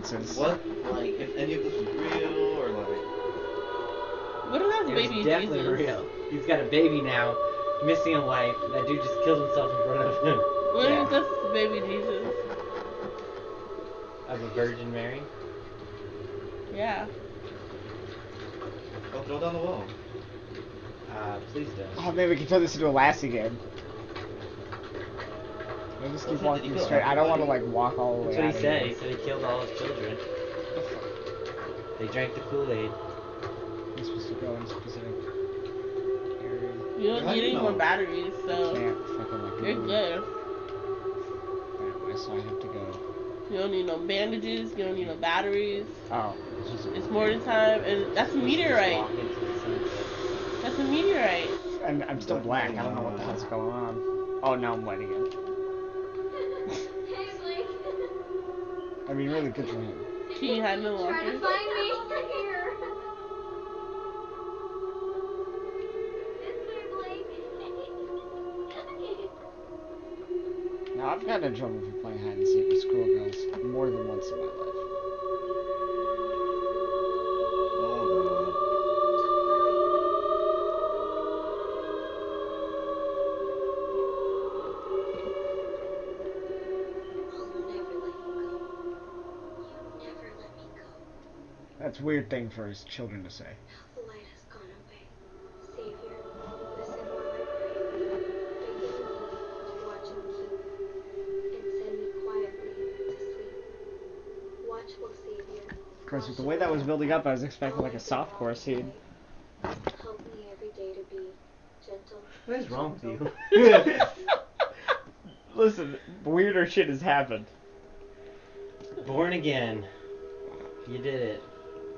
discrepancies. What, like, if any of this is real, or like... What if that's baby definitely Jesus? real. He's got a baby now, missing a wife. That dude just killed himself in front of him. What if that's baby Jesus? Of a Virgin Mary. Yeah. Oh, throw down the wall. Please don't. Oh, maybe we can turn this into a lassie game. We'll just keep walking straight. I don't want to like walk all the way. That's what he said. Here. He said he killed all his children. They drank the Kool-Aid. You're supposed to go in a specific area. You don't need any more batteries, so Can't fucking like you're move. good. Anyway, so I have to go. You don't need no bandages. You don't need no batteries. Oh. It's morning time, and that's a meteorite. Walk into the sun. That's a meteorite. And I'm still black. I don't know what the hell's going on. Oh, now I'm white again. I mean, really good for him. She had no Trying to longer. find me here. This way, Blake. Now, I've gotten in trouble for playing hide and seek with schoolgirls more than once in my life. That's a weird thing for his children to say. The light has gone away. Savior, listen while I pray. Begging you to watch and keep, and send me quietly to sleep. Watchful Savior. Of course, with the way that was building up, I was expecting like a softcore scene. Help me every day to be gentle. What is wrong with you? Listen, weirder shit has happened. Born again. You did it.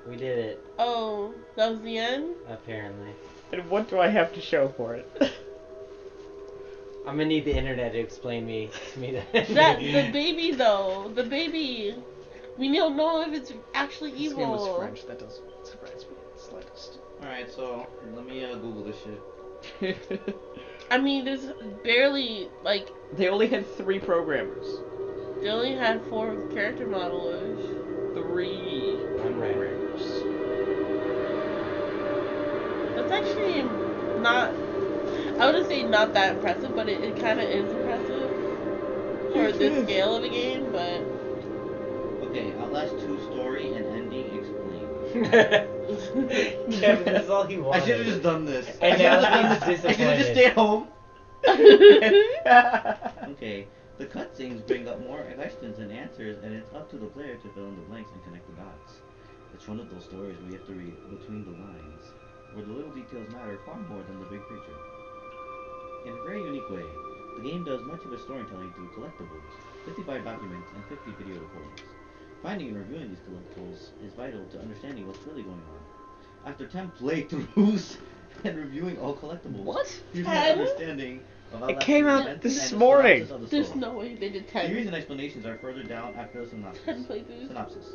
We did it. Oh, that was the end? Apparently. And what do I have to show for it? I'm gonna need the internet to explain to me that. The baby though. The baby. We don't know if it's actually This game was evil. French. That doesn't surprise me in the slightest. Alright, so, let me Google this shit. I mean, there's barely, like, They only had 3 programmers. they only had 4 character modelers. 3 programmers. That's actually not, I wouldn't say not that impressive, but it kind of is impressive for this scale of a game, but... Okay, Outlast 2 story and ending explained. Kevin, that's all he I wanted. should have just done this. And now he's I should have just disappointed. stayed home. Okay, the cutscenes bring up more questions than answers, and it's up to the player to fill in the blanks and connect the dots. It's one of those stories where you have to read between the lines, where the little details matter far more than the big picture. In a very unique way, the game does much of its storytelling through collectibles, 55 documents, and 50 video recordings. Finding and reviewing these collectibles is vital to understanding what's really going on. After 10 playthroughs and reviewing all collectibles, you have 10? an understanding of It came out events this and the morning. synopsis of the There's story. no way they did Theories 10. and explanations are further down after the 10 synopsis. playthroughs. Synopsis.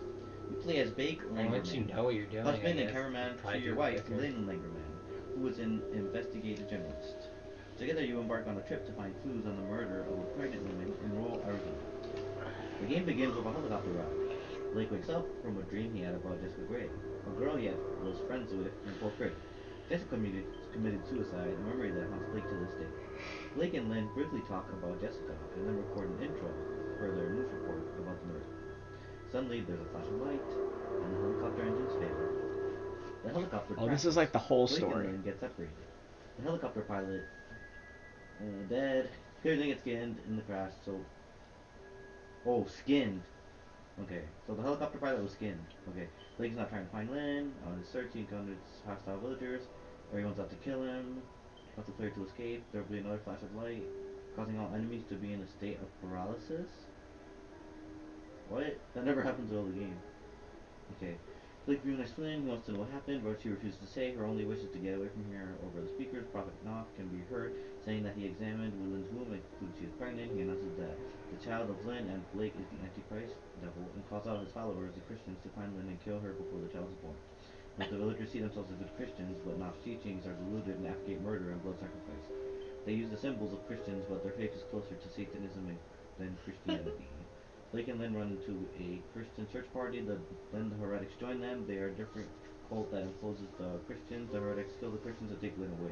You play as Bake I'll let you Langerman, know what you're doing. husband I and guess. cameraman Probably to your do it wife, quicker. Lynn Langerman, who is an investigative journalist. Together you embark on a trip to find clues on the murder of a pregnant woman in rural Arizona. The game begins with a helicopter ride. Blake wakes up from a dream he had about Jessica Gray, a girl he was friends with in 4th grade. Jessica committed suicide, a memory that haunts Blake to this day. Blake and Lynn briefly talk about Jessica and then record an intro for their news report about the murder. Suddenly there's a flash of light and the helicopter engines fail. The helicopter Oh, this crashes. is like the whole Blake story. and Lynn get separated. The helicopter pilot dead. Clearly gets skinned in the crash, so... Oh, skinned. Okay, so the helicopter pilot was skinned. Okay, Blake's not trying to find Lynn. On his search, he encounters hostile villagers. Everyone's out to kill him. Wants the player to escape. There will be another flash of light, causing all enemies to be in a state of paralysis. What? That never happens in all the game. Okay. Blake reunites Lynn, who wants to know what happened, but she refuses to say. Her only wish is to get away from here. Over the speakers, Prophet Knock can be heard saying that he examined Lynn's womb and concluded she is pregnant. He announces that the child of Lynn and Blake is the Antichrist devil and calls out his followers, the Christians, to find Lynn and kill her before the child is born. But the villagers see themselves as good Christians, but Knock's teachings are deluded and advocate murder and blood sacrifice. They use the symbols of Christians, but their faith is closer to Satanism than Christianity. Blake and Lynn run into a Christian search party. Then the heretics join them. They are a different cult that imposes the Christians. The heretics kill the Christians and take Lynn away.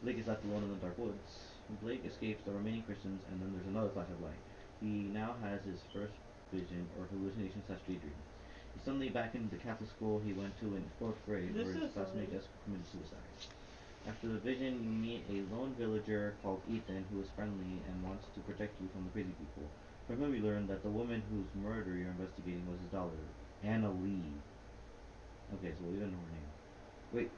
Blake is left alone in the dark woods. Blake escapes the remaining Christians, and then there's another flash of light. He now has his first vision or hallucination / daydream. He's suddenly back in the Catholic school he went to in 4th grade, where his classmate just committed suicide. After the vision, you meet a lone villager called Ethan who is friendly and wants to protect you from the crazy people. From him, we learn that the woman whose murder you're investigating was his daughter, Anna Lee. Okay, so we don't know her name. Wait,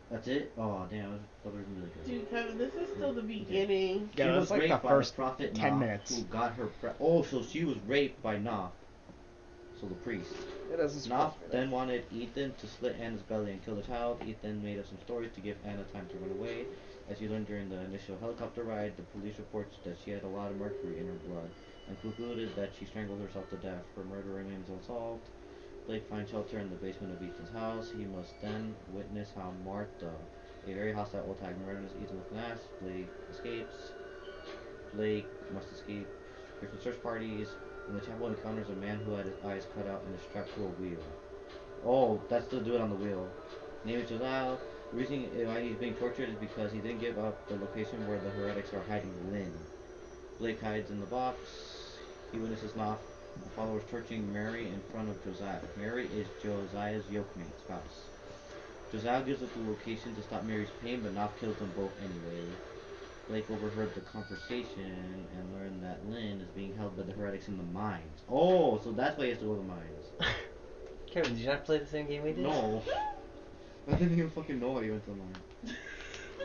that's it? Oh, damn, I thought it was really good. Dude, Kevin, this is still the beginning. Yeah, She that's was like raped the by first prophet 10 Knopf, minutes. who got her oh, so she was raped by Knopf. So the priest. It is Knopf then wanted Ethan to slit Anna's belly and kill the child. Ethan made up some stories to give Anna time to run away. As you learned during the initial helicopter ride, the police reports that she had a lot of mercury in her blood and concluded that she strangled herself to death. Her murder remains unsolved. Blake finds shelter in the basement of Ethan's house. He must then witness how Martha, a very hostile old hag, murders Ethan with an axe. Blake escapes. Blake must escape Christian search parties. In the chapel encounters a man who had his eyes cut out and is strapped to a wheel. Oh, that's the dude on the wheel. Name is Jalal. The reason why he's being tortured is because he didn't give up the location where the heretics are hiding Lynn. Blake hides in the box. He witnesses Knopf and followers torturing Mary in front of Josiah. Mary is Josiah's yoke-mate spouse. Josiah gives up the location to stop Mary's pain, but Knopf kills them both anyway. Blake overheard the conversation and learned that Lynn is being held by the heretics in the mines. Oh, so that's why he has to go to the mines. Kevin, did you not play the same game we did? No. I didn't even fucking know why he went to the mines.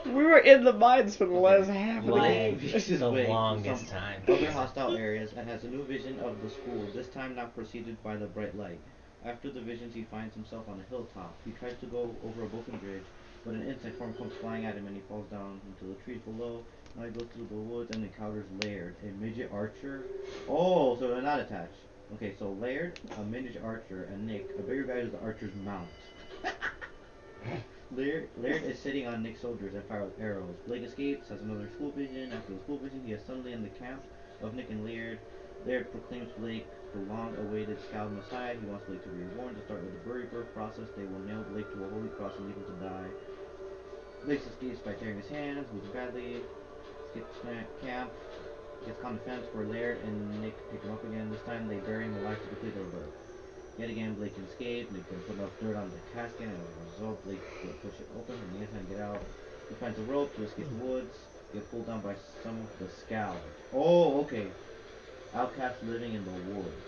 We were in the mines for the last half of the Why? game. This is The way longest some time. Other hostile areas and has a new vision of the school, this time now preceded by the bright light. After the visions, he finds himself on a hilltop. He tries to go over a broken bridge, but an insect form comes flying at him and he falls down into the trees below. Now he goes through the woods and encounters Laird, a midget archer. Oh, so they're not attached. Okay, so Laird, a midget archer, and Nick, a bigger guy who's the archer's mount. Laird is sitting on Nick's shoulders and fires with arrows. Blake escapes, has another school vision. After the school vision, he is suddenly in the camp of Nick and Laird. Laird proclaims Blake the long-awaited scout messiah. He wants Blake to be reborn. To start with the bury birth process, they will nail Blake to a holy cross and leave him to die. Blake escapes by tearing his hands, losing badly. Escapes camp, gets caught in the fence where Laird and Nick pick him up again. This time they bury him alive to complete their birth. Yet again, Blake can escape. Nick can put enough dirt on the casket, and as a result, Blake will push it open from the inside and get out. He finds a rope to escape the woods. Get pulled down by some of the scouts. Oh, okay. Outcasts living in the woods.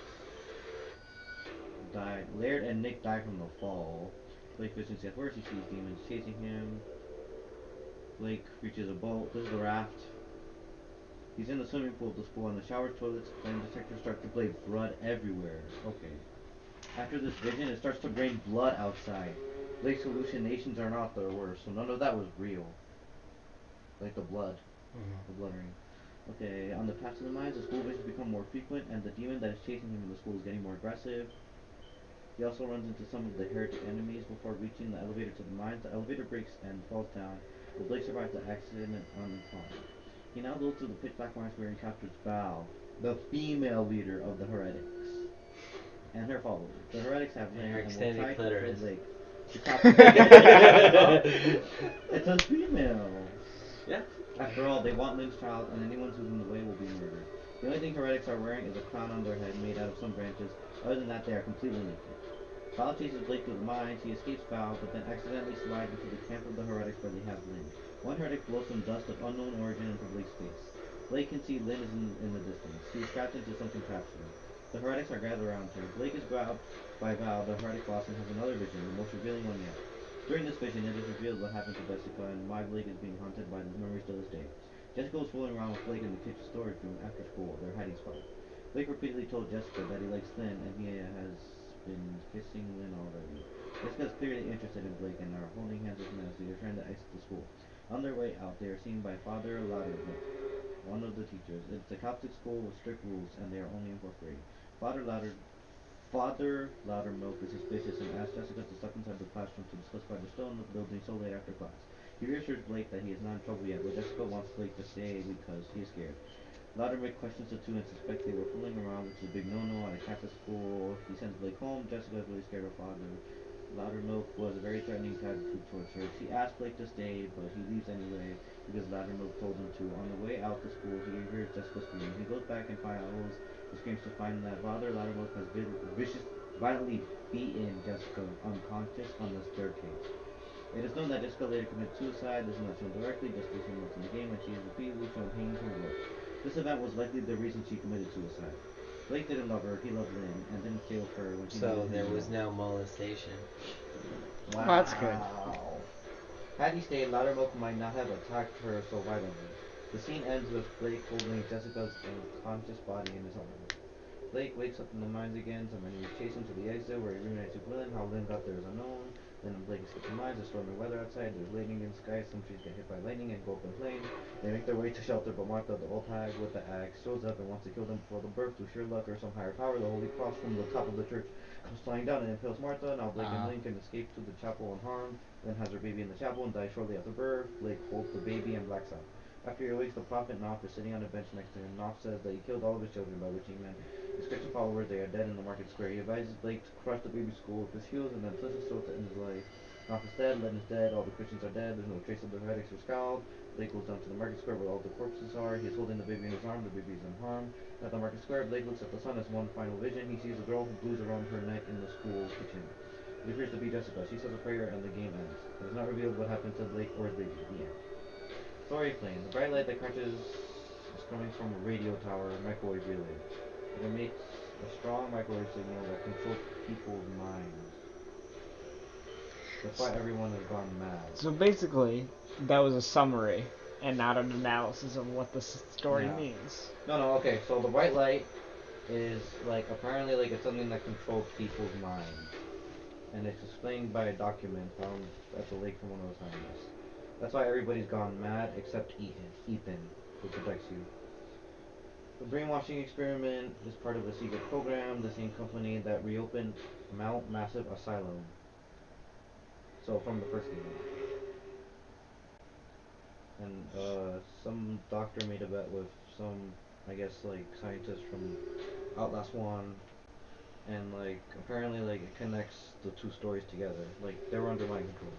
Laird and Nick die from the fall. Blake visions gets worse. He sees demons chasing him. Blake reaches a boat. This is the raft. He's in the swimming pool of the school, and the shower toilets and detectors start to bleed blood everywhere. Okay. After this vision, it starts to rain blood outside. Blake's hallucinations are not the worst, so none of that was real. Like the blood. The blood rain. Okay, on the path to the mines, the school visions become more frequent, and the demon that is chasing him in the school is getting more aggressive. He also runs into some of the heretic enemies before reaching the elevator to the mines. The elevator breaks and falls down, but Blake survives the accident unharmed. He now goes to the pitch black mines where he captures Val, the female leader of the heretics, and her followers. The heretics have And land her and will extended try to clitoris. kill Blake. It's a female. Yeah. After all, they want Lynn's child, and anyone who's in the way will be murdered. The only thing heretics are wearing is a crown on their head made out of some branches. Other than that, they are completely naked. Val chases Blake through the mines. He escapes Val, but then accidentally slides into the camp of the heretics where they have Lynn. One heretic blows some dust of unknown origin into Blake's face. Blake can see Lynn is in the distance. He is trapped into something captured. The heretics are gathered around her. Blake is grabbed by Val, the heretic boss, and has another vision, the most revealing one yet. During this vision, it is revealed what happened to Jessica and why Blake is being haunted by these memories to this day. Jessica was fooling around with Blake in the kitchen storage room after school, their hiding spot. Blake repeatedly told Jessica that he likes Lynn, and he has been kissing Lynn already. Jessica is clearly interested in Blake and are holding hands with him as they are trying to exit the school. On their way out, they are seen by Father Loudermilk, one of the teachers. It's a Catholic school with strict rules, and they are only in 4th grade. Father Loudermilk is suspicious and asks Jessica to step inside the classroom to discuss why they're still in the building so late after class. He reassures Blake that he is not in trouble yet, but Jessica wants Blake to stay because he is scared. Loudermilk questions the two and suspects they were fooling around, which is a big no-no at a Catholic school. He sends Blake home. Jessica is really scared of her father. Loudermilk was a very threatening attitude towards her. She asked Blake to stay, but he leaves anyway because Loudermilk told him to. On the way out to school, he hears Jessica scream. He goes back and follows the screams to find that Father Loudermilk has violently beaten Jessica unconscious on the staircase. It is known that Jessica later committed suicide. This is not shown directly, just based on what's in the game, and she is repeatedly shown hanging from a rope. This event was likely the reason she committed suicide. Blake didn't love her, he loved Lynn, and didn't stay with her when she So needed there him was more. no molestation. Wow. That's good. Had he stayed, Loudermilk might not have attacked her so violently. The scene ends with Blake holding Jessica's unconscious body in his arms. Blake wakes up in the mines again, so many chase him to the exit where he reunites with Lynn. How Lynn got there is unknown. Lynn and Blake escape the mines, there's stormy weather outside, there's lightning in the sky, some trees get hit by lightning and go up in flames. They make their way to shelter, but Martha, the old hag with the axe, shows up and wants to kill them before the birth. Through sheer luck or some higher power, the holy cross from the top of the church comes flying down and impales Martha. Now Blake and Lynn can escape to the chapel unharmed. Lynn has her baby in the chapel and dies shortly after birth. Blake holds the baby and blacks out. After he awakes, the prophet Knopf is sitting on a bench next to him. Knopf says that he killed all of his children, by which he meant his Christian followers. They are dead in the market square. He advises Blake to crush the baby's skull with his heels and then slit his throat to end his life. Knopf is dead, Lynn is dead, all the Christians are dead, there's no trace of the heretics or scowled. Blake goes down to the market square where all the corpses are. He is holding the baby in his arm, the baby is unharmed. At the market square, Blake looks at the sun as one final vision. He sees a girl who glues around her neck in the school kitchen. It appears to be Jessica. She says a prayer and the game ends. It is not revealed what happened to Blake or his baby. The end. Story explained. The bright light that crunches is coming from a radio tower microwave relay. It emits a strong microwave signal that controls people's minds. That's why everyone has gone mad. So basically, that was a summary and not an analysis of what the story Yeah. means. No, okay, so the white light is, like, apparently, like, it's something that controls people's minds. And it's explained by a document found at the lake from one of the scientists. That's why everybody's gone mad except Ethan, who protects you. The brainwashing experiment is part of a secret program, the same company that reopened Mount Massive Asylum. So, from the first game. And, some doctor made a bet with some, I guess, like, scientists from Outlast 1, and, like, apparently, like, it connects the two stories together. Like, they were under mind control.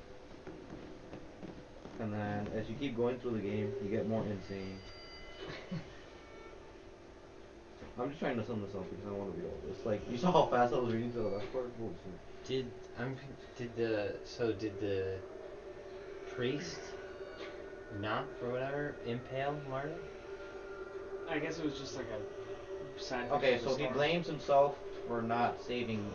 And then, as you keep going through the game, you get more insane. I'm just trying to sum this up because I want to read all this. Like, you saw how fast I was reading to the last part? Holy shit. Did the priest Knopf or whatever impale Marta? I guess it was just like a side. Okay, so he blames himself for not saving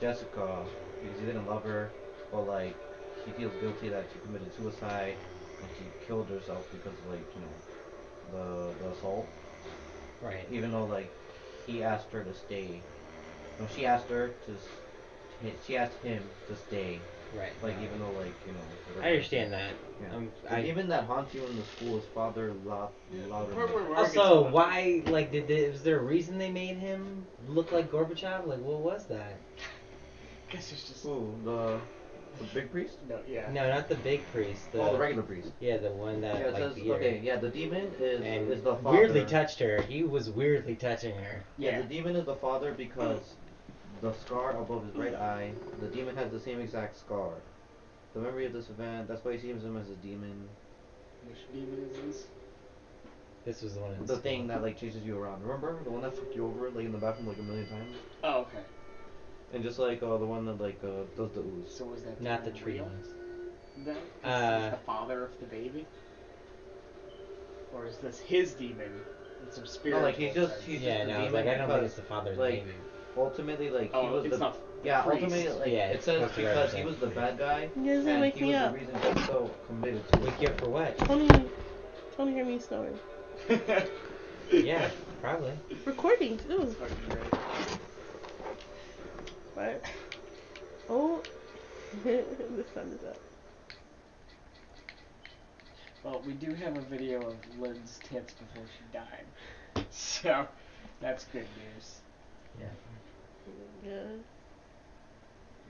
Jessica because he didn't love her, but like he feels guilty that she committed suicide and she killed herself because of, like, you know, the assault. Right. Even though, like, he asked her to stay. No, she asked her to. She asked him to stay. Right. Like, even though, like, you know. I understand that. Yeah. Even that haunts you in the school is Father Louder. Also, why, like, was there a reason they made him look like Gorbachev? Like, what was that? I guess it's just. Ooh, the big priest? No, yeah. No, not the big priest. The regular priest. Yeah, the one that, Yeah, it like, says, beat her. okay, yeah, the demon is the father. Weirdly touched her. He was weirdly touching her. Yeah, the demon is the father because the scar above his right eye, the demon has the same exact scar. The memory of this event, that's why he sees him as a demon. Which demon is this? This was the one in The thing that, like, chases you around. Remember? The one that fucked you over, like, in the bathroom, like, a million times? Oh, okay. And just, like, the one that, like, does the ooze. So was that Not the demon tree real? ones. Then? Is this the father of the baby? Or is this his demon? And some spirit? No, like, he's just Yeah, a no, I was demon like, I don't think because, it's the father's like, baby. ultimately, like, he Oh, was it's the... not Yeah, priest. ultimately, like, Yeah, it it's says supposed to because he represent was the the bad guy, You guys are and waking he was up. the reason Jessica committed Wake suicide. you up for what? Tony hear me snoring. Yeah, probably. Recording too. Fucking great. What? Oh, the sun is up. Well, we do have a video of Lynn's tits before she died. So, that's good news. Yeah.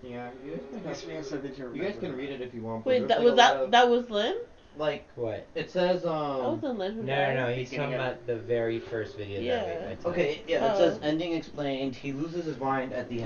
Yeah, you guys I guess we also did your can read it if you want. But Wait, there's, that like, was a lot of- that was Lynn? like What? it says That was the Legend. No, he's Beginning talking of- about the very first video Yeah. that I took. okay, yeah, it Oh. says ending explained. He loses his mind at the